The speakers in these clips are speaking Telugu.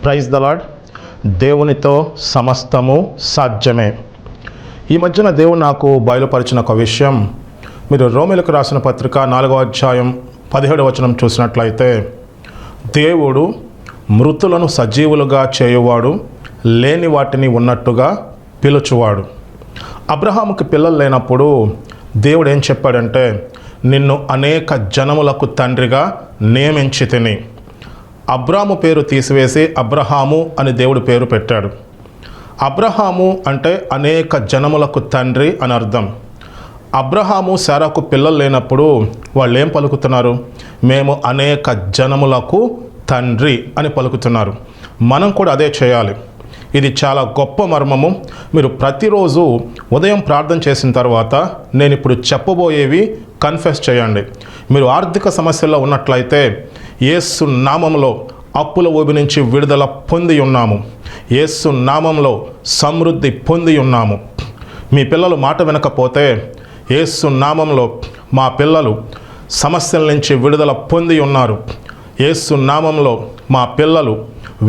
Praise the lord. దేవునితో సమస్తము సాధ్యమే. ఈ మధ్యన దేవుడు నాకు బయలుపరిచిన ఒక విషయం, మీరు రోమీయులకు రాసిన పత్రిక 4వ అధ్యాయం 17వ వచనం చూసినట్లయితే, దేవుడు మృతులను సజీవులుగా చేయువాడు, లేని వాటిని ఉన్నట్టుగా పిలుచువాడు. అబ్రహాముకి పిల్లలు లేనప్పుడు దేవుడు ఏం చెప్పాడంటే, నిన్ను అనేక జనములకు తండ్రిగా నియమించితిని. అబ్రాము పేరు తీసివేసి అబ్రహాము అని దేవుడు పేరు పెట్టాడు. అబ్రహాము అంటే అనేక జనములకు తండ్రి అని అర్థం. అబ్రహాము శారాకు పిల్లలు లేనప్పుడు వాళ్ళు ఏం పలుకుతున్నారు? మేము అనేక జనములకు తండ్రి అని పలుకుతున్నారు. మనం కూడా అదే చేయాలి. ఇది చాలా గొప్ప మర్మము. మీరు ప్రతిరోజు ఉదయం ప్రార్థన చేసిన తర్వాత నేను ఇప్పుడు చెప్పబోయేవి కన్ఫెస్ చేయండి. మీరు ఆర్థిక సమస్యల్లో ఉన్నట్లయితే యేసు నామములో అప్పుల ఊబి నుంచి విడుదల పొంది ఉన్నాము. యేసు నామంలో సమృద్ధి పొంది ఉన్నాము. మీ పిల్లలు మాట వినకపోతే యేసు నామంలో మా పిల్లలు సమస్యల నుంచి విడుదల పొంది ఉన్నారు. యేసు నామంలో మా పిల్లలు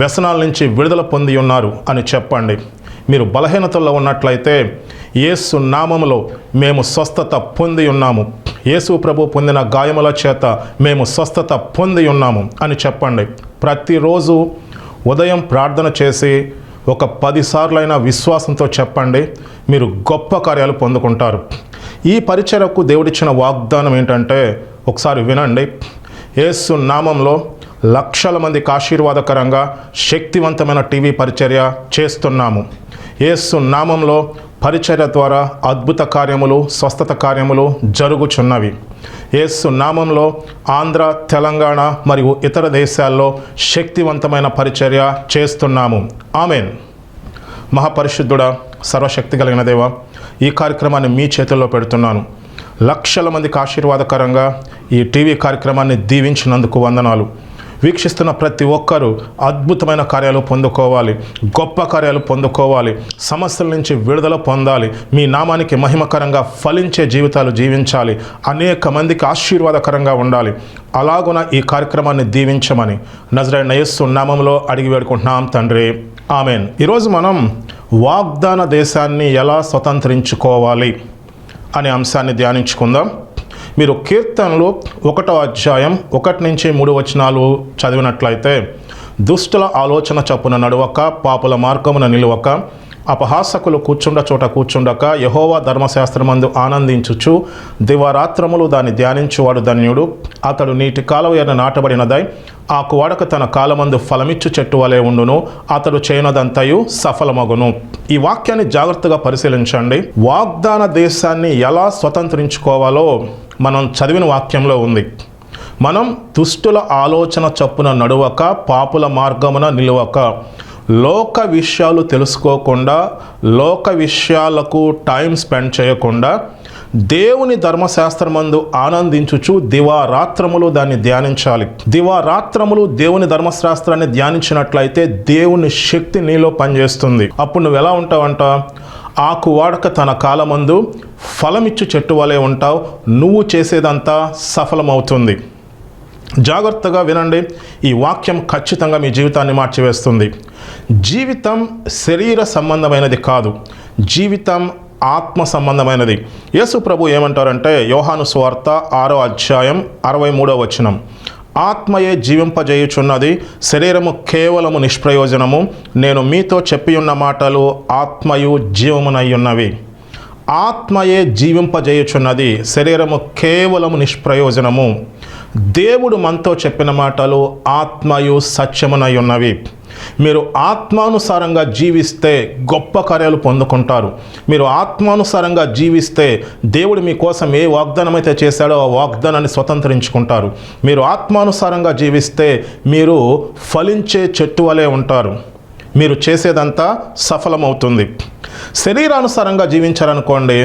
వ్యసనాల నుంచి విడుదల పొంది ఉన్నారు అని చెప్పండి. మీరు బలహీనతల్లో ఉన్నట్లయితే యేసు నామములో మేము స్వస్థత పొంది ఉన్నాము. యేసు ప్రభు పొందిన గాయముల చేత మేము స్వస్థత పొంది ఉన్నాము అని చెప్పండి. ప్రతిరోజు ఉదయం ప్రార్థన చేసి ఒక 10 సార్లైనా విశ్వాసంతో చెప్పండి. మీరు గొప్ప కార్యాలు పొందుకుంటారు. ఈ పరిచర్యకు దేవుడిచ్చిన వాగ్దానం ఏంటంటే, ఒకసారి వినండి. యేసు నామంలో లక్షల మందికి ఆశీర్వాదకరంగా శక్తివంతమైన టీవీ పరిచర్య చేస్తున్నాము. యేసు నామంలో పరిచర్య ద్వారా అద్భుత కార్యములు, స్వస్థత కార్యములు జరుగుచున్నవి. యేసు నామంలో ఆంధ్ర, తెలంగాణ మరియు ఇతర దేశాల్లో శక్తివంతమైన పరిచర్య చేస్తున్నాము. ఆమెన్. మహాపరిశుద్ధుడా, సర్వశక్తి కలిగిన దేవా, ఈ కార్యక్రమాన్ని మీ చేతుల్లో పెడుతున్నాను. లక్షల మందికి ఆశీర్వాదకరంగా ఈ టీవీ కార్యక్రమాన్ని దీవించినందుకు వందనాలు. వీక్షిస్తున్న ప్రతి ఒక్కరూ అద్భుతమైన కార్యాలు పొందుకోవాలి, గొప్ప కార్యాలు పొందుకోవాలి, సమస్యల నుంచి విడుదల పొందాలి, మీ నామానికి మహిమకరంగా ఫలించే జీవితాలు జీవించాలి, అనేక మందికి ఆశీర్వాదకరంగా ఉండాలి. అలాగున ఈ కార్యక్రమాన్ని దీవించమని నజరేయుడైన యేసు నామములో అడిగి వేడుకుంటున్నాం తండ్రి. ఆమెన్. ఈరోజు మనం వాగ్దాన దేశాన్ని ఎలా స్వతంత్రించుకోవాలి అనే అంశాన్ని ధ్యానించుకుందాం. మీరు కీర్తనలు 1వ అధ్యాయం 1 నుంచి 3 వచనాలు చదివినట్లయితే, దుష్టుల ఆలోచన చప్పున నడవక, పాపుల మార్గమున నిలువక, అపహాసకులు కూర్చుండ చోట కూర్చుండక, యెహోవా ధర్మశాస్త్రమందు ఆనందించుచు దివారాత్రములు దాన్ని ధ్యానించువాడు ధన్యుడు. అతడు నీటి కాలువ ఎర్ర నాటబడినదై ఆకు వాడక తన కాలమందు ఫలమిచ్చు చెట్టు వలె ఉండును. అతడు చేయనదంతయు సఫలమగును. ఈ వాక్యాన్ని జాగ్రత్తగా పరిశీలించండి. వాగ్దాన దేశాన్ని ఎలా స్వతంత్రించుకోవాలో మనం చదివిన వాక్యంలో ఉంది. మనం దుష్టుల ఆలోచన చప్పున నడువక, పాపుల మార్గమున నిలువక, లోక విషయాలు తెలుసుకోకుండా, లోక విషయాలకు టైం స్పెండ్ చేయకుండా, దేవుని ధర్మశాస్త్రమందు ఆనందించుచు దివారాత్రములు దాన్ని ధ్యానించాలి. దివారాత్రములు దేవుని ధర్మశాస్త్రాన్ని ధ్యానించినట్లయితే దేవుని శక్తి నీలో పనిచేస్తుంది. అప్పుడు నువ్వు ఎలా ఉంటావంట? ఆకు వాడక తన కాలమందు ఫలమిచ్చు చెట్టు వలె ఉంటావు. నువ్వు చేసేదంతా సఫలమవుతుంది. జాగ్రత్తగా వినండి. ఈ వాక్యం ఖచ్చితంగా మీ జీవితాన్ని మార్చివేస్తుంది. జీవితం శరీర సంబంధమైనది కాదు, జీవితం ఆత్మ సంబంధమైనది. యేసు ప్రభు ఏమంటారంటే, యోహాను సువార్త 6వ అధ్యాయం 63వ వచనం, ఆత్మయే జీవింపజేయుచున్నది, శరీరము కేవలము నిష్ప్రయోజనము. నేను మీతో చెప్పియున్న మాటలు ఆత్మయు జీవమునయ్యున్నవి. ఆత్మయే జీవింపజేయుచున్నది, శరీరము కేవలము నిష్ప్రయోజనము. దేవుడు మనతో చెప్పిన మాటలు ఆత్మయు సత్యమునై ఉన్నవి. మీరు ఆత్మానుసారంగా జీవిస్తే గొప్ప కార్యాలు పొందుకుంటారు. మీరు ఆత్మానుసారంగా జీవిస్తే దేవుడు మీకోసం ఏ వాగ్దానం అయితే చేశాడో ఆ వాగ్దానాన్ని స్వతంత్రించుకుంటారు. మీరు ఆత్మానుసారంగా జీవిస్తే మీరు ఫలించే చెట్టు వలె ఉంటారు. మీరు చేసేదంతా సఫలమవుతుంది. శరీరానుసారంగా జీవించారనుకోండి,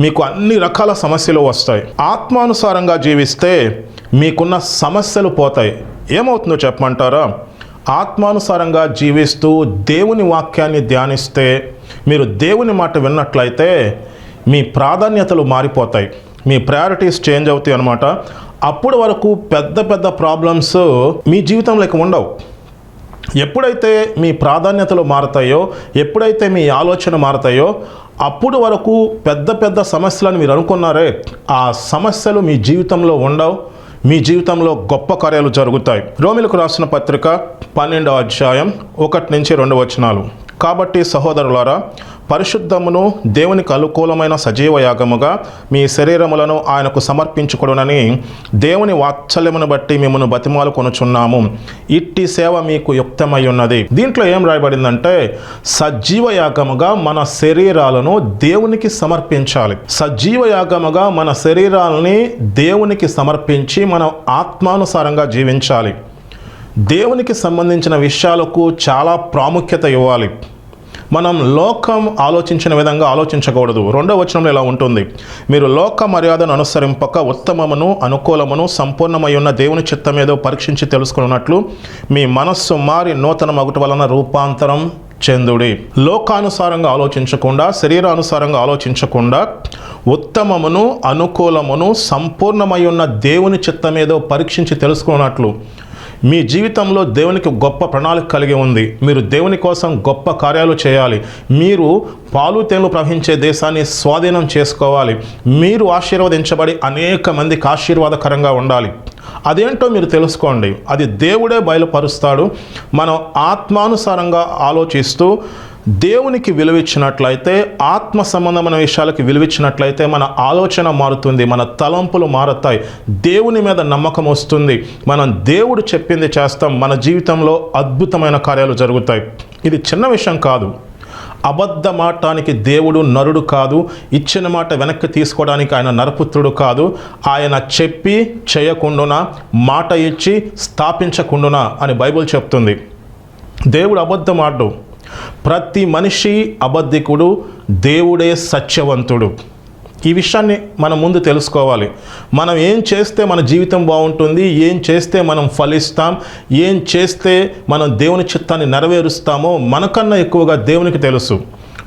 మీకు అన్ని రకాల సమస్యలు వస్తాయి. ఆత్మానుసారంగా జీవిస్తే మీకున్న సమస్యలు పోతాయి. ఏమవుతుందో చెప్పమంటారా? ఆత్మానుసారంగా జీవిస్తూ దేవుని వాక్యాన్ని ధ్యానిస్తే, మీరు దేవుని మాట విన్నట్లయితే మీ ప్రాధాన్యతలు మారిపోతాయి, మీ ప్రయారిటీస్ చేంజ్ అవుతాయి అన్నమాట. అప్పటి వరకు పెద్ద పెద్ద ప్రాబ్లమ్స్ మీ జీవితంలోకి ఉండవు. ఎప్పుడైతే మీ ప్రాధాన్యతలు మారతాయో, ఎప్పుడైతే మీ ఆలోచన మారతాయో, అప్పుడు వరకు పెద్ద పెద్ద సమస్యలను మీరు అనుకున్నారే, ఆ సమస్యలు మీ జీవితంలో ఉండవు. మీ జీవితంలో గొప్ప కార్యాలు జరుగుతాయి. రోమీయులకు రాసిన పత్రిక 12వ అధ్యాయం 1 నుంచి 2 వచనాలు. కాబట్టి సహోదరులారా, పరిశుద్ధమును దేవునికి అనుకూలమైన సజీవ యాగముగా మీ శరీరములను ఆయనకు సమర్పించుకొనునని దేవుని వాత్సల్యమును బట్టి మిమ్మల్ని బతిమాలు కొనుచున్నాము. ఇట్టి సేవ మీకు యుక్తమై ఉన్నది. దీంట్లో ఏం రాయబడిందంటే, సజీవ యాగముగా మన శరీరాలను దేవునికి సమర్పించాలి. సజీవ యాగముగా మన శరీరాలని దేవునికి సమర్పించి మనం ఆత్మానుసారంగా జీవించాలి. దేవునికి సంబంధించిన విషయాలకు చాలా ప్రాముఖ్యత ఇవ్వాలి. మనం లోకం ఆలోచించిన విధంగా ఆలోచించకూడదు. 2వ వచనంలో ఇలా ఉంటుంది, మీరు లోక మర్యాదను అనుసరింపక ఉత్తమమును అనుకూలమును సంపూర్ణమై ఉన్న దేవుని చిత్తమేదో పరీక్షించి తెలుసుకున్నట్లు మీ మనస్సు మారి నూతన మగుట వలన రూపాంతరం చెందుడి. లోకానుసారంగా ఆలోచించకుండా, శరీరానుసారంగా ఆలోచించకుండా ఉత్తమమును అనుకూలమును సంపూర్ణమై ఉన్న దేవుని చిత్తమేదో పరీక్షించి తెలుసుకున్నట్లు మీ జీవితంలో దేవునికి గొప్ప ప్రణాళిక కలిగి ఉంది. మీరు దేవుని కోసం గొప్ప కార్యాలు చేయాలి. మీరు పాలు తేనెలు ప్రవహించే దేశాన్ని స్వాధీనం చేసుకోవాలి. మీరు ఆశీర్వదించబడి అనేక మందికి ఆశీర్వాదకరంగా ఉండాలి. అదేంటో మీరు తెలుసుకోండి. అది దేవుడే బయలుపరుస్తాడు. మనం ఆత్మానుసారంగా ఆలోచిస్తూ దేవునికి విలువిచ్చినట్లయితే, ఆత్మ సంబంధమైన విషయాలకు విలువిచ్చినట్లయితే మన ఆలోచన మారుతుంది, మన తలంపులు మారుతాయి, దేవుని మీద నమ్మకం వస్తుంది, మనం దేవుడు చెప్పింది చేస్తాం, మన జీవితంలో అద్భుతమైన కార్యాలు జరుగుతాయి. ఇది చిన్న విషయం కాదు. అబద్ధమాటానికి దేవుడు నరుడు కాదు. ఇచ్చిన మాట వెనక్కి తీసుకోవడానికి ఆయన నరపుత్రుడు కాదు. ఆయన చెప్పి చేయకుండునా, మాట ఇచ్చి స్థాపించకుండునా అని బైబిల్ చెప్తుంది. దేవుడు అబద్ధమాడు. ప్రతి మనిషి అబద్ధికుడు, దేవుడే సత్యవంతుడు. ఈ విషయాన్ని మనం ముందు తెలుసుకోవాలి. మనం ఏం చేస్తే మన జీవితం బాగుంటుంది, ఏం చేస్తే మనం ఫలిస్తాం, ఏం చేస్తే మనం దేవుని చిత్తాన్ని నెరవేరుస్తామో మనకన్నా ఎక్కువగా దేవునికి తెలుసు.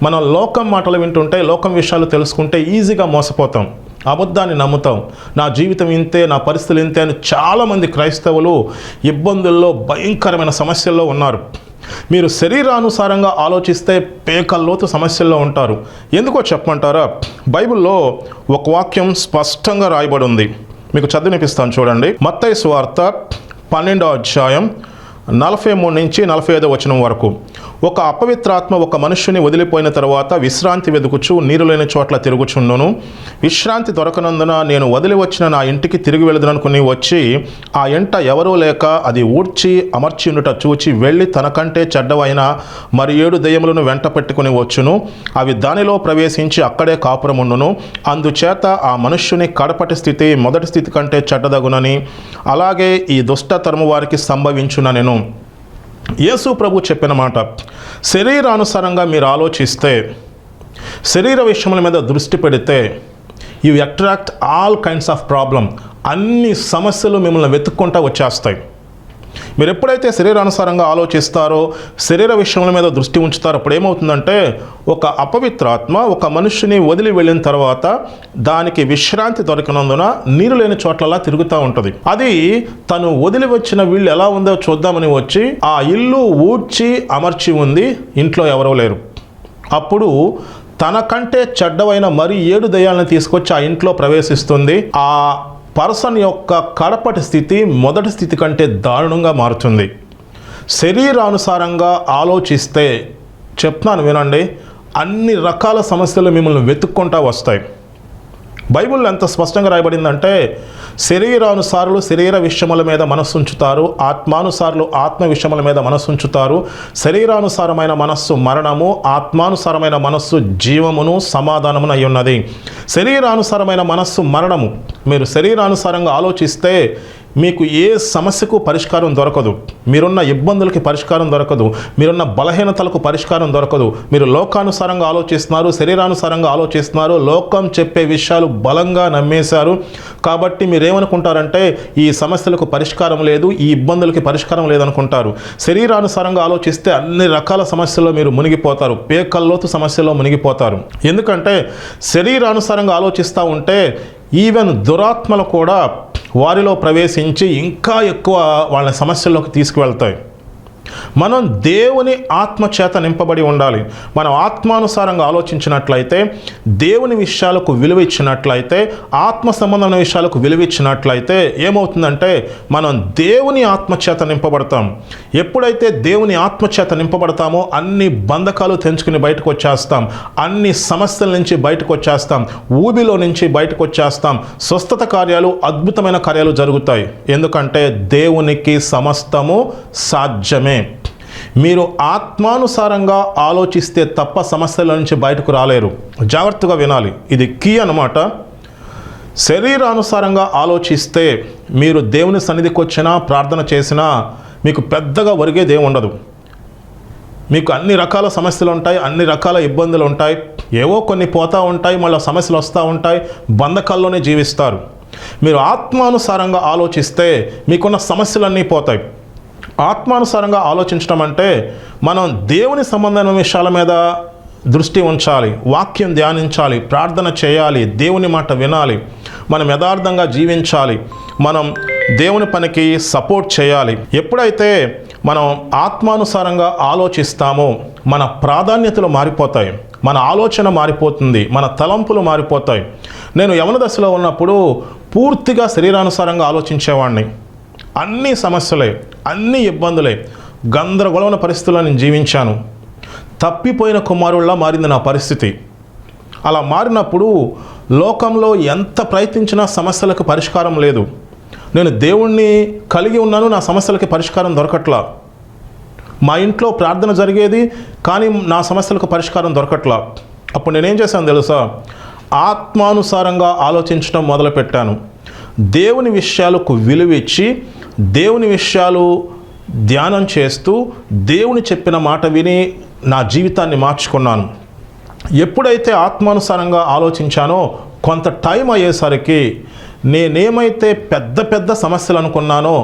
మనం లోకం మాటలు వింటుంటే, లోకం విషయాలు తెలుసుకుంటే ఈజీగా మోసపోతాం, అబద్ధాన్ని నమ్ముతాం. నా జీవితం ఇంతే, నా పరిస్థితులు ఇంతే అని చాలామంది క్రైస్తవులు ఇబ్బందుల్లో, భయంకరమైన సమస్యల్లో ఉన్నారు. మీరు శరీరానుసారంగా ఆలోచిస్తే పేకల్లోతు సమస్యల్లో ఉంటారు. ఎందుకో చెప్పమంటారా? బైబిల్లో ఒక వాక్యం స్పష్టంగా రాయబడి ఉంది. మీకు చదివినిపిస్తాను చూడండి. మత్తయి సువార్త 12వ అధ్యాయం 43 నుంచి 45 వచనం వరకు. ఒక అపవిత్రాత్మ ఒక మనుష్యుని వదిలిపోయిన తర్వాత విశ్రాంతి వెదుకుచు నీరు లేని చోట్ల తిరుగుచుండును. విశ్రాంతి దొరకనందున నేను వదిలి వచ్చిన నా ఇంటికి తిరిగి వెళుదనుకుని వచ్చి ఆ ఇంట ఎవరూ లేక అది ఊడ్చి అమర్చిండుట చూచి వెళ్ళి తనకంటే చెడ్డవైన మరి 7 దెయ్యములను వెంట పెట్టుకుని వచ్చును. అవి దానిలో ప్రవేశించి అక్కడే కాపురముండును. అందుచేత ఆ మనుష్యుని కడపటి స్థితి మొదటి స్థితి కంటే చెడ్డదగునని, అలాగే ఈ దుష్టతరము వారికి సంభవించుననెను. యేసు ప్రభు చెప్పిన మాట, శరీరానుసారంగా మీరు ఆలోచిస్తే, శరీర విషయముల మీద దృష్టి పెడితే, you attract all kinds of problem. అన్ని సమస్యలు మిమ్మల్ని వెతుక్కుంటూ వచ్చేస్తాయి. మీరు ఎప్పుడైతే శరీరానుసారంగా ఆలోచిస్తారో, శరీర విషయముల మీద దృష్టి ఉంచుతారో, అప్పుడు ఏమవుతుందంటే, ఒక అపవిత్రాత్మ ఒక మనుష్యుని వదిలి వెళ్ళిన తర్వాత దానికి విశ్రాంతి దొరికినందున నీరు లేని చోట్లలా తిరుగుతూ ఉంటుంది. అది తను వదిలి వచ్చిన వీళ్ళు ఎలా ఉందో చూద్దామని వచ్చి ఆ ఇల్లు ఊడ్చి అమర్చి ఉంది, ఇంట్లో ఎవరూ లేరు. అప్పుడు తనకంటే చెడ్డవైన మరి 7 దయ్యాలను తీసుకొచ్చి ఆ ఇంట్లో ప్రవేశిస్తుంది. ఆ పర్సన్ యొక్క కడపటి స్థితి మొదటి స్థితి కంటే దారుణంగా మారుతుంది. శరీరానుసారంగా ఆలోచిస్తే, చెప్తున్నాను వినండి, అన్ని రకాల సమస్యలు మిమ్మల్ని వెతుక్కుంటూ వస్తాయి. బైబిల్లో ఎంత స్పష్టంగా రాయబడిందంటే, శరీరానుసారులు శరీర విషయముల మీద మనస్సు ఉంచుతారు, ఆత్మానుసారులు ఆత్మ విషయముల మీద మనస్సు ఉంచుతారు. శరీరానుసారమైన మనస్సు మరణము, ఆత్మానుసారమైన మనస్సు జీవమును సమాధానమును అయి ఉన్నది. శరీరానుసారమైన మనస్సు మరణము. మీరు శరీరానుసారంగా ఆలోచిస్తే మీకు ఏ సమస్యకు పరిష్కారం దొరకదు, మీరున్న ఇబ్బందులకి పరిష్కారం దొరకదు, మీరున్న బలహీనతలకు పరిష్కారం దొరకదు. మీరు లోకానుసారంగా ఆలోచిస్తున్నారు, శరీరానుసారంగా ఆలోచిస్తున్నారు, లోకం చెప్పే విషయాలు బలంగా నమ్మేశారు. కాబట్టి మీరేమనుకుంటారంటే ఈ సమస్యలకు పరిష్కారం లేదు, ఈ ఇబ్బందులకి పరిష్కారం లేదనుకుంటారు. శరీరానుసారంగా ఆలోచిస్తే అన్ని రకాల సమస్యల్లో మీరు మునిగిపోతారు, పేకల్లోతు సమస్యల్లో మునిగిపోతారు. ఎందుకంటే శరీరానుసారంగా ఆలోచిస్తూ ఉంటే ఈవెన్ దురాత్మలు కూడా వారిలో ప్రవేశించి ఇంకా ఎక్కువ వాళ్ళ సమస్యల్లోకి తీసుకువెళ్తాయి. మనం దేవుని ఆత్మ చేత నింపబడి ఉండాలి. మనం ఆత్మానుసారంగా ఆలోచించినట్లయితే, దేవుని విషయాలకు విలువ ఇచ్చినట్లయితే, ఆత్మ సంబంధమైన విషయాలకు విలువ ఇచ్చినట్లయితే ఏమవుతుందంటే మనం దేవుని ఆత్మ చేత నింపబడతాం. ఎప్పుడైతే దేవుని ఆత్మ చేత నింపబడతామో అన్ని బంధకాలు తెంచుకుని బయటకు వచ్చేస్తాం, అన్ని సమస్యల నుంచి బయటకు వచ్చేస్తాం, ఊబిలో నుంచి బయటకు వచ్చేస్తాం. స్వస్థత కార్యాలు, అద్భుతమైన కార్యాలు జరుగుతాయి. ఎందుకంటే దేవునికి సమస్తము సాధ్యమే. మీరు ఆత్మానుసారంగా ఆలోచిస్తే తప్ప సమస్యల నుంచి బయటకు రాలేరు. జాగ్రత్తగా వినాలి, ఇది కీ అన్నమాట. శరీరానుసారంగా ఆలోచిస్తే మీరు దేవుని సన్నిధికి వచ్చినా ప్రార్థన చేసినా మీకు పెద్దగా ఒరిగేది ఉండదు. మీకు అన్ని రకాల సమస్యలు ఉంటాయి, అన్ని రకాల ఇబ్బందులు ఉంటాయి, ఏవో కొన్ని పోతూ ఉంటాయి, మళ్ళీ సమస్యలు వస్తూ ఉంటాయి, బంధకాల్లోనే జీవిస్తారు. మీరు ఆత్మానుసారంగా ఆలోచిస్తే మీకున్న సమస్యలన్నీ పోతాయి. ఆత్మానుసారంగా ఆలోచించడం అంటే మనం దేవుని సంబంధమైన విషయాల మీద దృష్టి ఉంచాలి, వాక్యం ధ్యానించాలి, ప్రార్థన చేయాలి, దేవుని మాట వినాలి, మనం యథార్థంగా జీవించాలి, మనం దేవుని పనికి సపోర్ట్ చేయాలి. ఎప్పుడైతే మనం ఆత్మానుసారంగా ఆలోచిస్తామో మన ప్రాధాన్యతలు మారిపోతాయి, మన ఆలోచన మారిపోతుంది, మన తలంపులు మారిపోతాయి. నేను యవన దశలో ఉన్నప్పుడు పూర్తిగా శరీరానుసారంగా ఆలోచించేవాడిని. అన్ని సమస్యలే, అన్ని ఇబ్బందులే, గందరగోళమైన పరిస్థితుల్లో నేను జీవించాను. తప్పిపోయిన కుమారుల్లా మారింది నా పరిస్థితి. అలా మారినప్పుడు లోకంలో ఎంత ప్రయత్నించినా సమస్యలకు పరిష్కారం లేదు. నేను దేవుణ్ణి కలిగి ఉన్నాను, నా సమస్యలకి పరిష్కారం దొరకట్లా. మా ఇంట్లో ప్రార్థన జరిగేది, కానీ నా సమస్యలకు పరిష్కారం దొరకట్లా. అప్పుడు నేనేం చేశాను తెలుసా? ఆత్మానుసారంగా ఆలోచించడం మొదలుపెట్టాను. దేవుని విషయాలకు విలువ ఇచ్చి, దేవుని విషయాలు ధ్యానం చేస్తూ, దేవుని చెప్పిన మాట విని నా జీవితాన్ని మార్చుకున్నాను. ఎప్పుడైతే ఆత్మానుసారంగా ఆలోచించానో కొంత టైం అయ్యేసరికి నేనేమైతే పెద్ద పెద్ద సమస్యలు అనుకున్నానో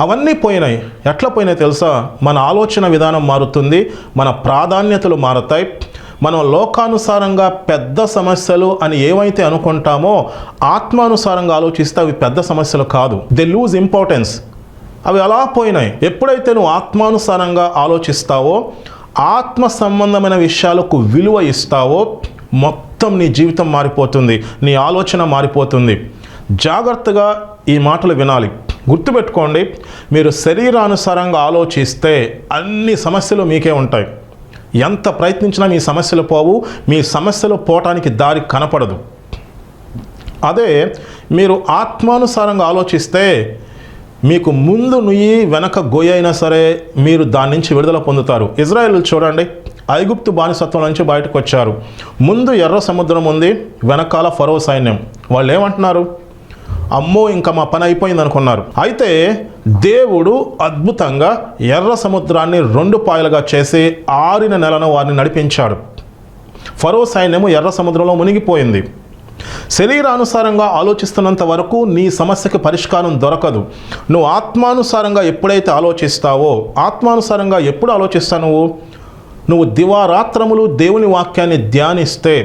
అవన్నీ పోయినాయి. ఎట్లా పోయినాయి తెలుసా? మన ఆలోచన విధానం మారుతుంది, మన ప్రాధాన్యతలు మారుతాయి. మనం లోకానుసారంగా పెద్ద సమస్యలు అని ఏవైతే అనుకుంటామో ఆత్మానుసారంగా ఆలోచిస్తే అవి పెద్ద సమస్యలు కాదు. They lose importance. అవి అలా పోయినాయి. ఎప్పుడైతే నువ్వు ఆత్మానుసారంగా ఆలోచిస్తావో, ఆత్మ సంబంధమైన విషయాలకు విలువ ఇస్తావో మొత్తం నీ జీవితం మారిపోతుంది, నీ ఆలోచన మారిపోతుంది. జాగ్రత్తగా ఈ మాటలు వినాలి, గుర్తుపెట్టుకోండి. మీరు శరీరానుసారంగా ఆలోచిస్తే అన్ని సమస్యలు మీకే ఉంటాయి. ఎంత ప్రయత్నించినా మీ సమస్యలు పోవు, మీ సమస్యలు పోవటానికి దారి కనపడదు. అదే మీరు ఆత్మానుసారంగా ఆలోచిస్తే మీకు ముందు నుయ్యి వెనక గొయ్యి అయినా సరే మీరు దాని నుంచి విడుదల పొందుతారు. ఇజ్రాయేలు చూడండి, ఐగుప్తు బానిసత్వం నుంచి బయటకు వచ్చారు. ముందు ఎర్ర సముద్రం ఉంది, వెనకాల ఫరో సైన్యం. వాళ్ళు ఏమంటున్నారు? అమ్మో ఇంకా మా పని అయిపోయింది అనుకున్నారు. అయితే దేవుడు అద్భుతంగా ఎర్ర సముద్రాన్ని 2 పాయలుగా చేసి 6 నెలలను వారిని నడిపించాడు. ఫరో సైన్యము ఎర్ర సముద్రంలో మునిగిపోయింది. శరీరానుసారంగా ఆలోచిస్తున్నంత వరకు నీ సమస్యకి పరిష్కారం దొరకదు. నువ్వు ఆత్మానుసారంగా ఎప్పుడైతే ఆలోచిస్తావో, ఆత్మానుసారంగా ఎప్పుడు ఆలోచిస్తావు? నువ్వు దివారాత్రములు దేవుని వాక్యాన్ని ధ్యానిస్తే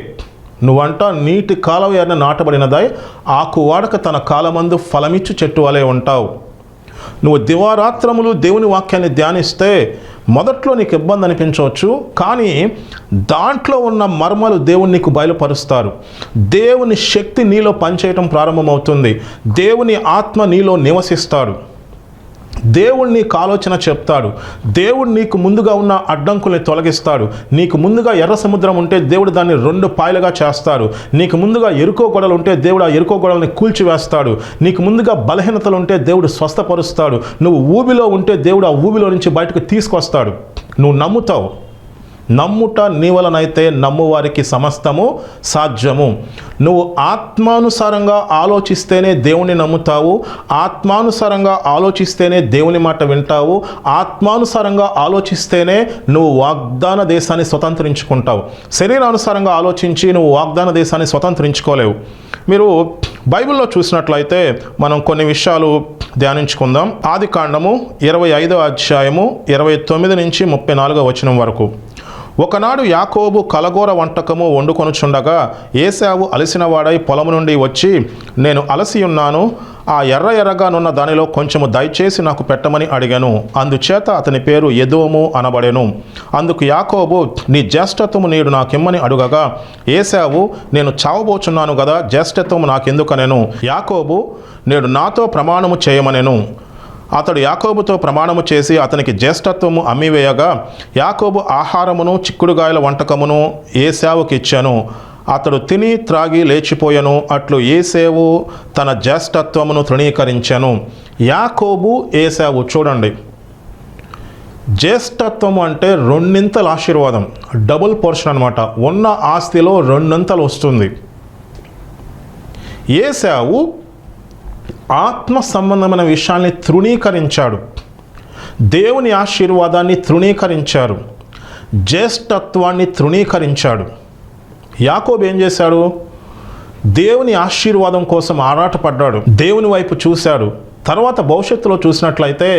నువ్వంట నీటి కాలవ ఎర్న నాటబడినదై ఆకు వాడక తన కాలమందు ఫలమిచ్చు చెట్టు వలె ఉంటావు. నువ్వు దివారాత్రములు దేవుని వాక్యాన్ని ధ్యానిస్తే మొదట్లో నీకు ఇబ్బంది అనిపించవచ్చు, కానీ దాంట్లో ఉన్న మర్మాలు దేవుని నీకు బయలుపరుస్తారు. దేవుని శక్తి నీలో పనిచేయటం ప్రారంభమవుతుంది. దేవుని ఆత్మ నీలో నివసిస్తాడు. దేవుడు నీకు ఆలోచన చెప్తాడు. దేవుడు నీకు ముందుగా ఉన్న అడ్డంకుల్ని తొలగిస్తాడు. నీకు ముందుగా ఎర్ర సముద్రం ఉంటే దేవుడు దాన్ని 2 పాయలుగా చేస్తాడు. నీకు ముందుగా ఎరుకో గొడవలు ఉంటే దేవుడు ఆ ఎరుకో గొడవల్ని కూల్చివేస్తాడు. నీకు ముందుగా బలహీనతలు ఉంటే దేవుడు స్వస్థపరుస్తాడు. నువ్వు ఊబిలో ఉంటే దేవుడు ఆ ఊబిలో నుంచి బయటకు తీసుకొస్తాడు. నువ్వు నమ్ముతావు. నమ్ముట నీ వలనైతే నమ్మువారికి సమస్తము సాధ్యము. నువ్వు ఆత్మానుసారంగా ఆలోచిస్తేనే దేవుని నమ్ముతావు. ఆత్మానుసారంగా ఆలోచిస్తేనే దేవుని మాట వింటావు. ఆత్మానుసారంగా ఆలోచిస్తేనే నువ్వు వాగ్దాన దేశాన్ని స్వతంత్రించుకుంటావు. శరీరానుసారంగా ఆలోచించి నువ్వు వాగ్దాన దేశాన్ని స్వతంత్రించుకోలేవు. మీరు బైబిల్లో చూసినట్లయితే మనం కొన్ని విషయాలు ధ్యానించుకుందాం. ఆదికాండము 25వ అధ్యాయము 29 నుంచి 34వ వచనం వరకు. ఒకనాడు యాకోబు కలగూర వంటకము వండుకొనుచుండగా ఏశావు అలసినవాడై పొలము నుండి వచ్చి, నేను అలసి ఉన్నాను, ఆ ఎర్రగా నున్న దానిలో కొంచెము దయచేసి నాకు పెట్టమని అడిగాను. అందుచేత అతని పేరు ఎదోము అనబడెను. అందుకు యాకోబు, నీ జ్యేష్ఠత్వము నేడు నాకిమ్మని అడుగగా ఏశావు, నేను చావబోచున్నాను గదా, జ్యేష్ఠత్వము నాకెందుకనెను. యాకోబు, నేడు నాతో ప్రమాణము చేయమనెను. అతడు యాకోబుతో ప్రమాణము చేసి అతనికి జ్యేష్ఠత్వము అమ్మివేయగా యాకోబు ఆహారమును చిక్కుడుగాయల వంటకమును ఏశావుకి ఇచ్చాను. అతడు తిని త్రాగి లేచిపోయెను. అట్లు ఏశావు తన జ్యేష్ఠత్వమును తృణీకరించెను. యాకోబు ఏశావు, చూడండి, జ్యేష్ఠత్వము అంటే రెండింతల ఆశీర్వాదం, డబుల్ పోర్షన్ అనమాట. ఉన్న ఆస్తిలో రెండింతలు వస్తుంది. ఏశావు ఆత్మ సంబంధమైన విషయాల్ని తృణీకరించాడు, దేవుని ఆశీర్వాదాన్ని తృణీకరించారు, జ్యేష్ఠత్వాన్ని తృణీకరించాడు. యాకోబు ఏం చేశాడు? దేవుని ఆశీర్వాదం కోసం ఆరాటపడ్డాడు, దేవుని వైపు చూశాడు. తర్వాత భవిష్యత్తులో చూసినట్లయితే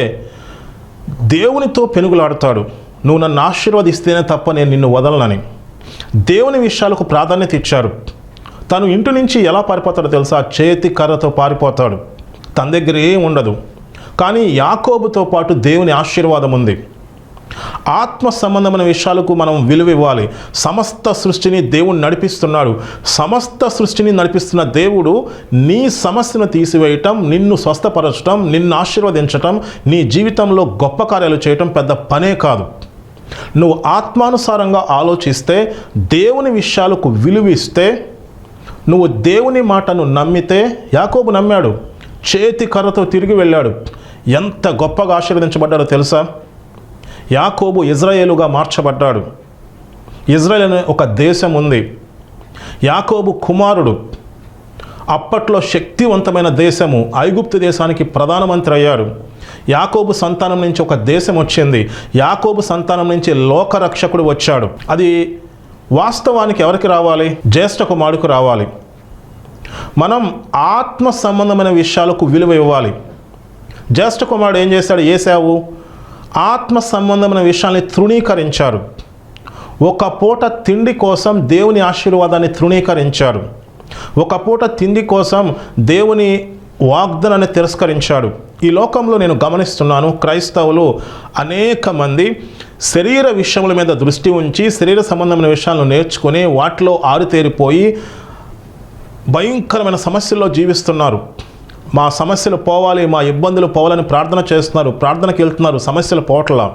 దేవునితో పెనుగులాడతాడు. నువ్వు నన్ను ఆశీర్వదిస్తేనే తప్ప నేను నిన్ను వదలనని. దేవుని విషయాలకు ప్రాధాన్యత ఇచ్చారు. తను ఇంటి నుంచి ఎలా పారిపోతాడో తెలుసా? చేతి కర్రతో పారిపోతాడు. తన దగ్గర ఏం ఉండదు. కానీ యాకోబుతో పాటు దేవుని ఆశీర్వాదం ఉంది. ఆత్మ సంబంధమైన విషయాలకు మనం విలువ ఇవ్వాలి. సమస్త సృష్టిని దేవుడు నడిపిస్తున్నాడు. సమస్త సృష్టిని నడిపిస్తున్న దేవుడు నీ సమస్యను తీసివేయటం, నిన్ను స్వస్థపరచటం, నిన్ను ఆశీర్వదించటం, నీ జీవితంలో గొప్ప కార్యాలు చేయటం పెద్ద పనే కాదు. నువ్వు ఆత్మానుసారంగా ఆలోచిస్తే, దేవుని విషయాలకు విలువ ఇస్తే, నువ్వు దేవుని మాటను నమ్మితే, యాకోబు నమ్మాడు, చేతి కర్రతో తిరిగి వెళ్ళాడు. ఎంత గొప్పగా ఆశీర్వదించబడ్డాడో తెలుసా? యాకోబు ఇజ్రాయేలుగా మార్చబడ్డాడు. ఇజ్రాయేల్ అనే ఒక దేశం ఉంది. యాకోబు కుమారుడు అప్పట్లో శక్తివంతమైన దేశము, ఐగుప్తు దేశానికి ప్రధానమంత్రి అయ్యాడు. యాకోబు సంతానం నుంచి ఒక దేశం వచ్చింది. యాకోబు సంతానం నుంచి లోకరక్షకుడు వచ్చాడు. అది వాస్తవానికి ఎవరికి రావాలి? జ్యేష్ఠ కుమారుడికి రావాలి. మనం ఆత్మ సంబంధమైన విషయాలకు విలువ ఇవ్వాలి. జ్యేష్ఠ కుమారుడు ఏం చేశాడు? ఏశావు ఆత్మ సంబంధమైన విషయాల్ని తృణీకరించారు. ఒక పూట తిండి కోసం దేవుని ఆశీర్వాదాన్ని తృణీకరించారు. ఒక పూట తిండి కోసం దేవుని వాగ్దానాన్ని తిరస్కరించాడు. ఈ లోకంలో నేను గమనిస్తున్నాను, క్రైస్తవులు అనేక మంది శరీర విషయముల మీద దృష్టి ఉంచి శరీర సంబంధమైన విషయాలను నేర్చుకొని వాటిలో ఆరుతేరిపోయి భయంకరమైన సమస్యల్లో జీవిస్తున్నారు. మా సమస్యలు పోవాలి, మా ఇబ్బందులు పోవాలని ప్రార్థన చేస్తున్నారు, ప్రార్థనకి వెళ్తున్నారు, సమస్యలు పోవట్లా.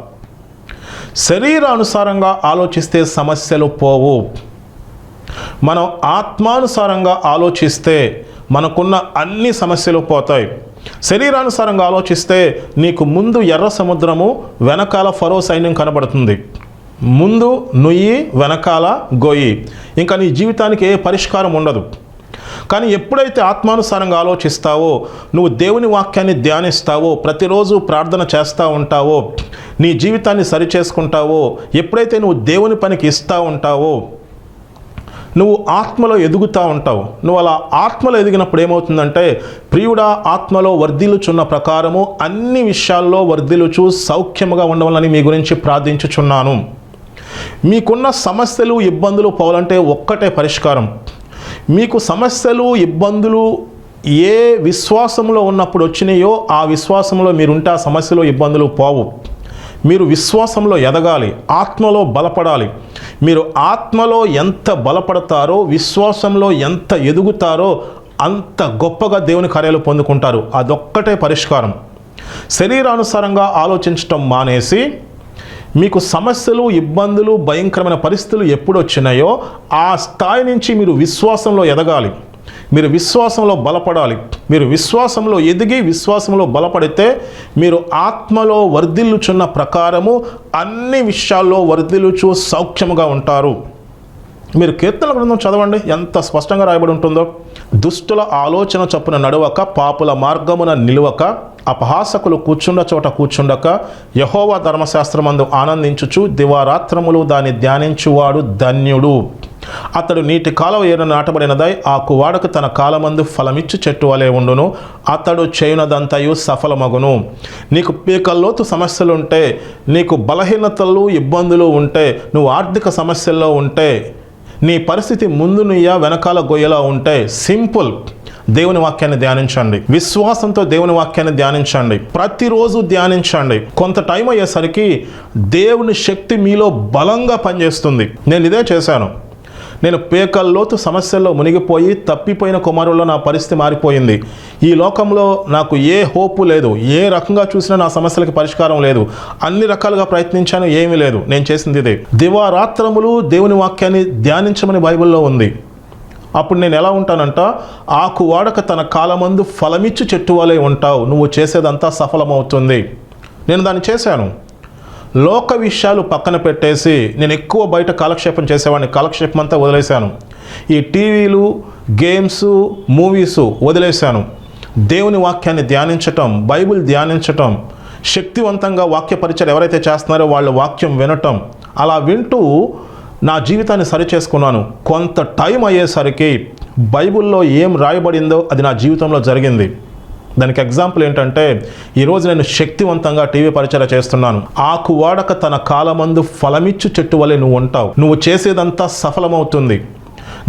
శరీరానుసారంగా ఆలోచిస్తే సమస్యలు పోవు. మనం ఆత్మానుసారంగా ఆలోచిస్తే మనకున్న అన్ని సమస్యలు పోతాయి. శరీరానుసారంగా ఆలోచిస్తే నీకు ముందు ఎర్ర సముద్రము, వెనకాల ఫరో సైన్యం కనబడుతుంది. ముందు నుయ్యి, వెనకాల గొయ్యి. ఇంకా నీ జీవితానికి ఏ పరిష్కారం ఉండదు. కానీ ఎప్పుడైతే ఆత్మానుసారంగా ఆలోచిస్తావో, నువ్వు దేవుని వాక్యాన్ని ధ్యానిస్తావో, ప్రతిరోజు ప్రార్థన చేస్తూ ఉంటావో, నీ జీవితాన్ని సరిచేసుకుంటావో, ఎప్పుడైతే నువ్వు దేవుని పనికి ఇస్తూ ఉంటావో, నువ్వు ఆత్మలో ఎదుగుతూ ఉంటావు. నువ్వు అలా ఆత్మలో ఎదిగినప్పుడు ఏమవుతుందంటే, ప్రియుడా ఆత్మలో వర్ధిల్లుచున్న ప్రకారము అన్ని విషయాల్లో వర్ధిల్లుచు సౌఖ్యముగా ఉండవాలని మీ గురించి ప్రార్థించుచున్నాను. మీకున్న సమస్యలు, ఇబ్బందులు పోవాలంటే ఒక్కటే పరిష్కారం. మీకు సమస్యలు, ఇబ్బందులు ఏ విశ్వాసంలో ఉన్నప్పుడు వచ్చినాయో ఆ విశ్వాసంలో మీరుంటే ఆ సమస్యలు, ఇబ్బందులు పోవు. మీరు విశ్వాసంలో ఎదగాలి, ఆత్మలో బలపడాలి. మీరు ఆత్మలో ఎంత బలపడతారో, విశ్వాసంలో ఎంత ఎదుగుతారో అంత గొప్పగా దేవుని కార్యాలు పొందుకుంటారు. అదొక్కటే పరిష్కారం. శరీరానుసారంగా ఆలోచించటం మానేసి, మీకు సమస్యలు, ఇబ్బందులు, భయంకరమైన పరిస్థితులు ఎప్పుడు వచ్చినాయో ఆ స్థాయి నుంచి మీరు విశ్వాసంలో ఎదగాలి. మీరు విశ్వాసంలో బలపడాలి. మీరు విశ్వాసంలో ఎదిగి విశ్వాసంలో బలపడితే మీరు ఆత్మలో వర్ధిల్లుచున్న ప్రకారము అన్ని విషయాల్లో వర్ధిల్లుచు సౌఖ్యముగా ఉంటారు. మీరు కీర్తనల గ్రంథం చదవండి, ఎంత స్పష్టంగా రాయబడి ఉంటుందో. దుష్టుల ఆలోచన చొప్పున నడవక, పాపుల మార్గమున నిలువక, అపహాసకులు కూర్చుండ చోట కూర్చుండక, యెహోవా ధర్మశాస్త్రమందు ఆనందించుచు దివారాత్రములు దాన్ని ధ్యానించువాడు ధన్యుడు. అతడు నీటి కాలువ ఏరున నాటబడినదై ఆకు వాడకు తన కాలమందు ఫలమిచ్చు చెట్టు వలె ఉండును. అతడు చేయునదంతయు సఫలమగును. నీకు పీకల్లోతు సమస్యలు ఉంటే, నీకు బలహీనతలు ఇబ్బందులు ఉంటే, నువ్వు ఆర్థిక సమస్యల్లో ఉంటే, నీ పరిస్థితి ముందు నుయ్య వెనకాల గొయ్యలా ఉంటే, సింపుల్, దేవుని వాక్యాన్ని ధ్యానించండి. విశ్వాసంతో దేవుని వాక్యాన్ని ధ్యానించండి. ప్రతిరోజు ధ్యానించండి. కొంత టైం అయ్యేసరికి దేవుని శక్తి మీలో బలంగా పనిచేస్తుంది. నేను ఇదే చేశాను. నేను పేకల్లోతు సమస్యల్లో మునిగిపోయి తప్పిపోయిన కుమారుల్లో నా పరిస్థితి మారిపోయింది. ఈ లోకంలో నాకు ఏ హోపు లేదు. ఏ రకంగా చూసినా నా సమస్యలకి పరిష్కారం లేదు. అన్ని రకాలుగా ప్రయత్నించాను, ఏమీ లేదు. నేను చేసింది ఇదే. దివారాత్రములు దేవుని వాక్యాన్ని ధ్యానించమని బైబిల్లో ఉంది. అప్పుడు నేను ఎలా ఉంటానంట, ఆకు వాడక తన కాలమందు ఫలమిచ్చు చెట్టు వలె ఉంటావు. నువ్వు చేసేదంతా సఫలమవుతుంది. నేను దాన్ని చేశాను. లోక విషయాలు పక్కన పెట్టేసి నేను ఎక్కువ బయట కాలక్షేపం చేసేవాడిని. కాలక్షేపం అంతా వదిలేశాను. ఈ టీవీలు, గేమ్స్, మూవీస్ వదిలేశాను. దేవుని వాక్యాన్ని ధ్యానించటం, బైబిల్ ధ్యానించటం, శక్తివంతంగా వాక్య పరిచయం ఎవరైతే చేస్తున్నారో వాళ్ళ వాక్యం వినటం, అలా వింటూ నా జీవితాన్ని సరిచేసుకున్నాను. కొంత టైం అయ్యేసరికి బైబిల్లో ఏం రాయబడిందో అది నా జీవితంలో జరిగింది. దానికి ఎగ్జాంపుల్ ఏంటంటే, ఈరోజు నేను శక్తివంతంగా టీవీ పరిచయం చేస్తున్నాను. ఆకు వాడక తన కాలమందు ఫలమిచ్చు చెట్టు వలె నువ్వు ఉంటావు. నువ్వు చేసేదంతా సఫలమవుతుంది.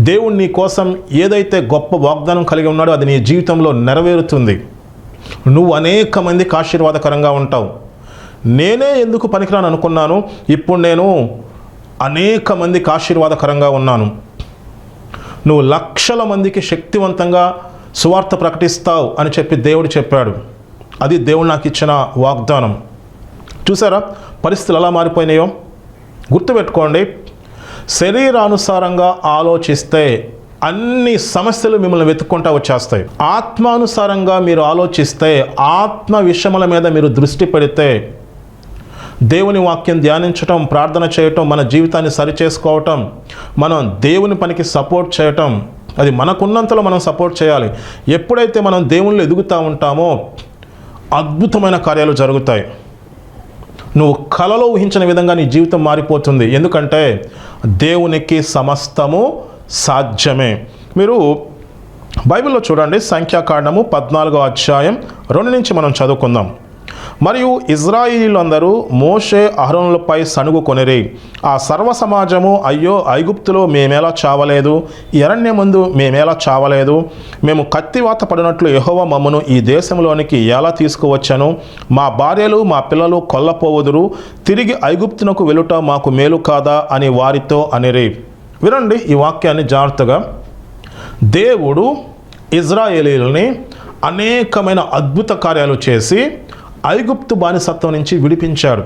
దేవుడు నీ కోసం ఏదైతే గొప్ప వాగ్దానం కలిగి ఉన్నాడో అది నీ జీవితంలో నెరవేరుతుంది. నువ్వు అనేక మందికి ఆశీర్వాదకరంగా ఉంటావు. నేనే ఎందుకు పనికిరాను అనుకున్నాను, ఇప్పుడు నేను అనేక మందికి ఆశీర్వాదకరంగా ఉన్నాను. నువ్వు లక్షల మందికి శక్తివంతంగా సువార్త ప్రకటిస్తావు అని చెప్పి దేవుడు చెప్పాడు. అది దేవుడు నాకు ఇచ్చిన వాగ్దానం. చూసారా పరిస్థితులు ఎలా మారిపోయినాయో? గుర్తుపెట్టుకోండి, శరీరానుసారంగా ఆలోచిస్తే అన్ని సమస్యలు మిమ్మల్ని వెతుక్కుంటూ వచ్చేస్తాయి. ఆత్మానుసారంగా మీరు ఆలోచిస్తే, ఆత్మ విషయముల మీద మీరు దృష్టి పెడితే, దేవుని వాక్యం ధ్యానించటం, ప్రార్థన చేయటం, మన జీవితాన్ని సరిచేసుకోవటం, మనం దేవుని పనికి సపోర్ట్ చేయటం, అది మనకున్నంతలో మనం సపోర్ట్ చేయాలి. ఎప్పుడైతే మనం దేవుళ్ళు ఎదుగుతూ ఉంటామో అద్భుతమైన కార్యాలు జరుగుతాయి. నువ్వు కలలో ఊహించిన విధంగా నీ జీవితం మారిపోతుంది. ఎందుకంటే దేవునికి సమస్తము సాధ్యమే. మీరు బైబిల్లో చూడండి, సంఖ్యాకాండము 14వ అధ్యాయం 2 నుంచి మనం చదువుకుందాం. మరియు ఇజ్రాయిలీలందరూ మోషే అహరోనులపై సణుగు కొనిరి. ఆ సర్వ సమాజము, అయ్యో ఐగుప్తులో మేమేలా చావలేదు, ఈ అరణ్యమందు మేమేలా చావలేదు, మేము కత్తివాత పడినట్లు యెహోవా మమ్మను ఈ దేశంలోనికి ఎలా తీసుకువచ్చాను, మా భార్యలు మా పిల్లలు కొల్లపోవుదురు, తిరిగి ఐగుప్తునకు వెలుట మాకు మేలు కాదా అని వారితో అనిరి. వినండి ఈ వాక్యాన్ని జాగ్రత్తగా. దేవుడు ఇజ్రాయేలీలని అనేకమైన అద్భుత కార్యాలు చేసి ఐగుప్తు బానిసత్వం నుంచి విడిపించాడు.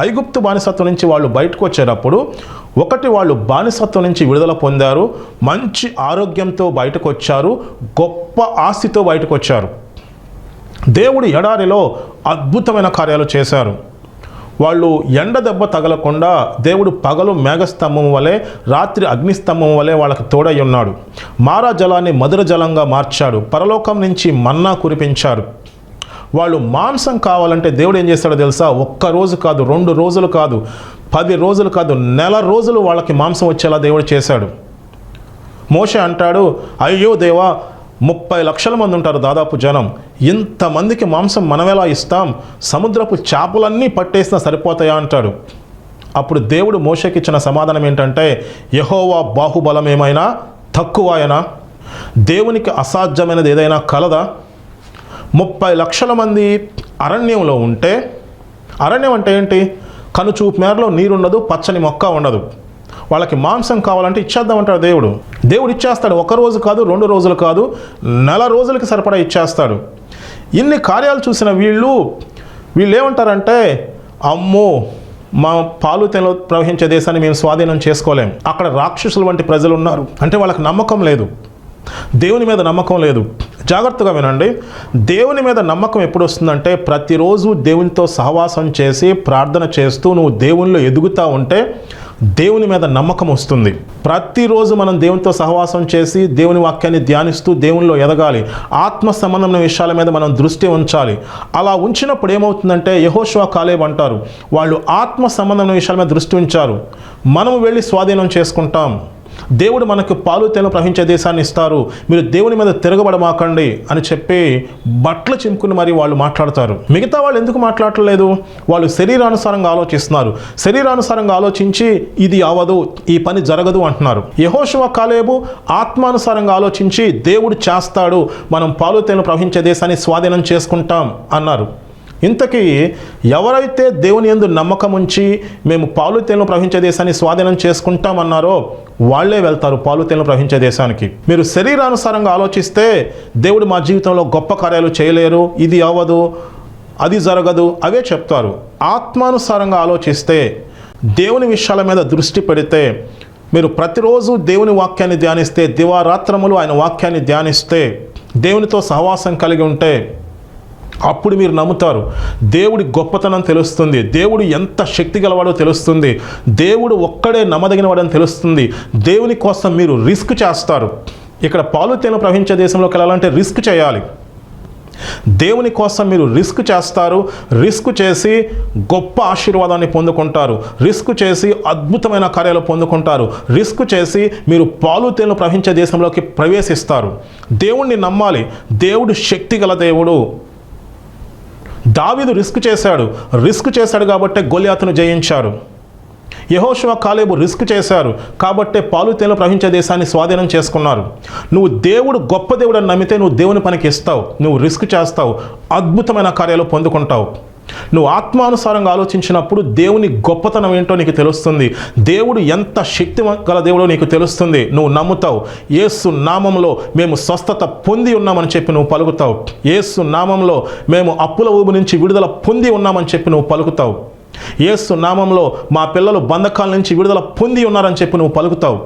ఐగుప్తు బానిసత్వం నుంచి వాళ్ళు బయటకు వచ్చేటప్పుడు, ఒకటి, వాళ్ళు బానిసత్వం నుంచి విడుదల పొందారు, మంచి ఆరోగ్యంతో బయటకు వచ్చారు, గొప్ప ఆస్తితో బయటకు వచ్చారు. దేవుడు ఎడారిలో అద్భుతమైన కార్యాలు చేశారు. వాళ్ళు ఎండ దెబ్బ తగలకుండా దేవుడు పగలు మేఘస్తంభం వలె, రాత్రి అగ్నిస్తంభం వలె వాళ్ళకి తోడై ఉన్నాడు. మారా జలాన్ని మధుర జలంగా మార్చాడు. పరలోకం నుంచి మన్నా కురిపించారు. వాళ్ళు మాంసం కావాలంటే దేవుడు ఏం చేస్తాడో తెలుసా? 1 రోజు కాదు, 2 రోజులు కాదు, 10 రోజులు కాదు, నెల రోజులు వాళ్ళకి మాంసం వచ్చేలా దేవుడు చేశాడు. మోషే అంటాడు, అయ్యో దేవా, 30 లక్షల మంది ఉంటారు దాదాపు జనం, ఇంతమందికి మాంసం మనమెలా ఇస్తాం? సముద్రపు చేపలన్నీ పట్టేసినా సరిపోతాయా అంటాడు. అప్పుడు దేవుడు మోషేకి ఇచ్చిన సమాధానం ఏంటంటే, యెహోవా బాహుబలం ఏమైనా తక్కువైనా? దేవునికి అసాధ్యమైనది ఏదైనా కలదా? 30 లక్షల మంది అరణ్యంలో ఉంటే, అరణ్యం అంటే ఏంటి? కనుచూపు మేరలో నీరుండదు, పచ్చని మొక్క ఉండదు. వాళ్ళకి మాంసం కావాలంటే ఇచ్చేద్దామంటాడు దేవుడు. దేవుడు ఇచ్చేస్తాడు. 1 రోజు కాదు, 2 రోజులు కాదు, నెల రోజులకి సరిపడా ఇచ్చేస్తాడు. ఇన్ని కార్యాలు చూసిన వీళ్ళు ఏమంటారంటే, అమ్మో, మా పాలు తెలు ప్రవహించే దేశాన్ని మేము స్వాధీనం చేసుకోలేం, అక్కడ రాక్షసుల వంటి ప్రజలు ఉన్నారు అంటే వాళ్ళకి నమ్మకం లేదు, దేవుని మీద నమ్మకం లేదు. జాగ్రత్తగా వినండి, దేవుని మీద నమ్మకం ఎప్పుడు వస్తుందంటే, ప్రతిరోజు దేవునితో సహవాసం చేసి ప్రార్థన చేస్తూ నువ్వు దేవునిలో ఎదుగుతూ ఉంటే దేవుని మీద నమ్మకం వస్తుంది. ప్రతిరోజు మనం దేవునితో సహవాసం చేసి దేవుని వాక్యాన్ని ధ్యానిస్తూ దేవునిలో ఎదగాలి. ఆత్మ సంబంధమైన విషయాల మీద మనం దృష్టి ఉంచాలి. అలా ఉంచినప్పుడు ఏమవుతుందంటే, యెహోషువ కాలేబ్ అంటారు, వాళ్ళు ఆత్మ సంబంధమైన విషయాల మీద దృష్టి ఉంచారు. మనము వెళ్ళి స్వాధీనం చేసుకుంటాం. దేవుడు మనకు పాలు తేనె ప్రవహించే దేశాన్ని ఇస్తారు, మీరు దేవుని మీద తిరగబడమాకండి అని చెప్పి బట్టలు చింపుకుని మరి వాళ్ళు మాట్లాడతారు. మిగతా వాళ్ళు ఎందుకు మాట్లాడలేదు? వాళ్ళు శరీరానుసారంగా ఆలోచిస్తున్నారు. శరీరానుసారంగా ఆలోచించి ఇది అవదు, ఈ పని జరగదు అంటున్నారు. యెహోషువ కాలేబు ఆత్మానుసారంగా ఆలోచించి దేవుడు చేస్తాడు, మనం పాలు తేనె ప్రవహించే దేశాన్ని స్వాధీనం చేసుకుంటాం అన్నారు. ఇంతకీ ఎవరైతే దేవుని యందు నమ్మకం ఉంచి మేము పాలు తేనెలు ప్రవహించే దేశాన్ని స్వాధీనం చేసుకుంటామన్నారో వాళ్ళే వెళ్తారు పాలు తేనెలు ప్రవహించే దేశానికి. మీరు శరీరానుసారంగా ఆలోచిస్తే దేవుడు మా జీవితంలో గొప్ప కార్యాలు చేయలేరు, ఇది అవ్వదు, అది జరగదు అవే చెప్తారు. ఆత్మానుసారంగా ఆలోచిస్తే, దేవుని విషయాల మీద దృష్టి పెడితే, మీరు ప్రతిరోజు దేవుని వాక్యాన్ని ధ్యానిస్తే, దివారాత్రములు ఆయన వాక్యాన్ని ధ్యానిస్తే, దేవునితో సహవాసం కలిగి ఉంటే అప్పుడు మీరు నమ్ముతారు. దేవుడి గొప్పతనం తెలుస్తుంది, దేవుడు ఎంత శక్తి గలవాడో తెలుస్తుంది, దేవుడు ఒక్కడే నమ్మదగినవాడని తెలుస్తుంది. దేవుని కోసం మీరు రిస్క్ చేస్తారు. ఇక్కడ పాలు తేనె ప్రవహించే దేశంలోకి వెళ్ళాలంటే రిస్క్ చేయాలి. దేవుని కోసం మీరు రిస్క్ చేస్తారు. రిస్క్ చేసి గొప్ప ఆశీర్వాదాన్ని పొందుకుంటారు. రిస్క్ చేసి అద్భుతమైన కార్యాలు పొందుకుంటారు. రిస్క్ చేసి మీరు పాలు తేనెలు ప్రవహించే దేశంలోకి ప్రవేశిస్తారు. దేవుణ్ణి నమ్మాలి. దేవుడు శక్తి గల దేవుడు. దావీదు రిస్క్ చేశాడు కాబట్టే గొల్యాతును జయించారు. యెహోషువ కాలేబు రిస్క్ చేశారు కాబట్టే పాలు తేనెలు ప్రవహించే దేశాన్ని స్వాధీనం చేసుకున్నారు. నువ్వు దేవుడు గొప్ప దేవుడు అని నమ్మితే నువ్వు దేవుని పనికి ఇస్తావు, నువ్వు రిస్క్ చేస్తావు, అద్భుతమైన కార్యాలు పొందుకుంటావు. నువ్వు ఆత్మానుసారంగా ఆలోచించినప్పుడు దేవుని గొప్పతనం ఏంటో నీకు తెలుస్తుంది. దేవుడు ఎంత శక్తి గల దేవుడో నీకు తెలుస్తుంది. నువ్వు నమ్ముతావు. యేసు నామంలో మేము స్వస్థత పొంది ఉన్నామని చెప్పి నువ్వు పలుకుతావు. యేసు నామంలో మేము అప్పుల ఊబి నుంచి విడుదల పొంది ఉన్నామని చెప్పి నువ్వు పలుకుతావు. యేసు నామంలో మా పిల్లలు బంధకాల నుంచి విడుదల పొంది ఉన్నారని చెప్పి నువ్వు పలుకుతావు.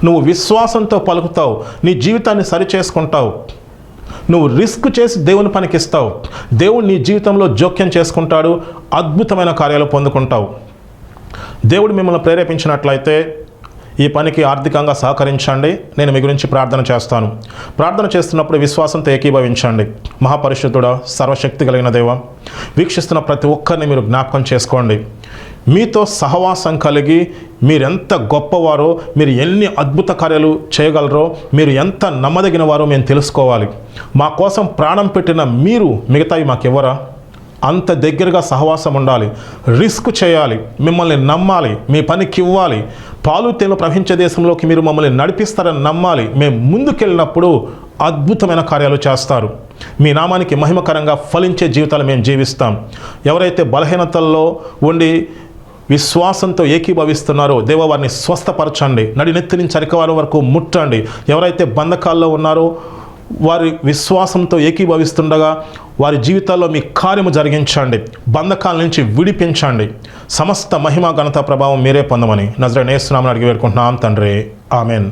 నువ్వు విశ్వాసంతో పలుకుతావు. నీ జీవితాన్ని సరిచేసుకుంటావు. నువ్వు రిస్క్ చేసి దేవుని పనికి ఇస్తావు. దేవుడు నీ జీవితంలో జోక్యం చేసుకుంటాడు. అద్భుతమైన కార్యాలు పొందుకుంటావు. దేవుడు మిమ్మల్ని ప్రేరేపించినట్లయితే ఈ పనికి ఆర్థికంగా సహకరించండి. నేను మీ గురించి ప్రార్థన చేస్తాను. ప్రార్థన చేస్తున్నప్పుడు విశ్వాసంతో ఏకీభవించండి. మహాపరిశుద్ధుడా, సర్వశక్తి కలిగిన దేవ, వీక్షిస్తున్న ప్రతి ఒక్కరిని మీరు జ్ఞాపకం చేసుకోండి. మీతో సహవాసం కలిగి మీరెంత గొప్పవారో, మీరు ఎన్ని అద్భుత కార్యాలు చేయగలరో, మీరు ఎంత నమ్మదగిన వారో మేము తెలుసుకోవాలి. మా కోసం ప్రాణం పెట్టిన మీరు మిగతావి మాకు ఇవ్వరా? అంత దగ్గరగా సహవాసం ఉండాలి. రిస్క్ చేయాలి, మిమ్మల్ని నమ్మాలి, మీ పనికి ఇవ్వాలి. పాలు తేనెలు ప్రవహించే దేశంలోకి మీరు మమ్మల్ని నడిపిస్తారని నమ్మాలి. మేము ముందుకెళ్ళినప్పుడు అద్భుతమైన కార్యాలు చేస్తారు. మీ నామానికి మహిమకరంగా ఫలించే జీవితాలు మేము జీవిస్తాం. ఎవరైతే బలహీనతల్లో ఉండి విశ్వాసంతో ఏకీభవిస్తున్నారో దేవ వారిని స్వస్థపరచండి. నడినెత్తి నుంచి అరికవారి వరకు ముట్టండి. ఎవరైతే బంధకాల్లో ఉన్నారో వారి విశ్వాసంతో ఏకీభవిస్తుండగా వారి జీవితాల్లో మీ కార్యము జరిగించండి. బంధకాల నుంచి విడిపించండి. సమస్త మహిమ ఘనత ప్రభావం మీరే పొందమని నజరేయుడైన యేసు నామమున అడిగి వేడుకుంటున్నాం తండ్రి. ఆమెన్.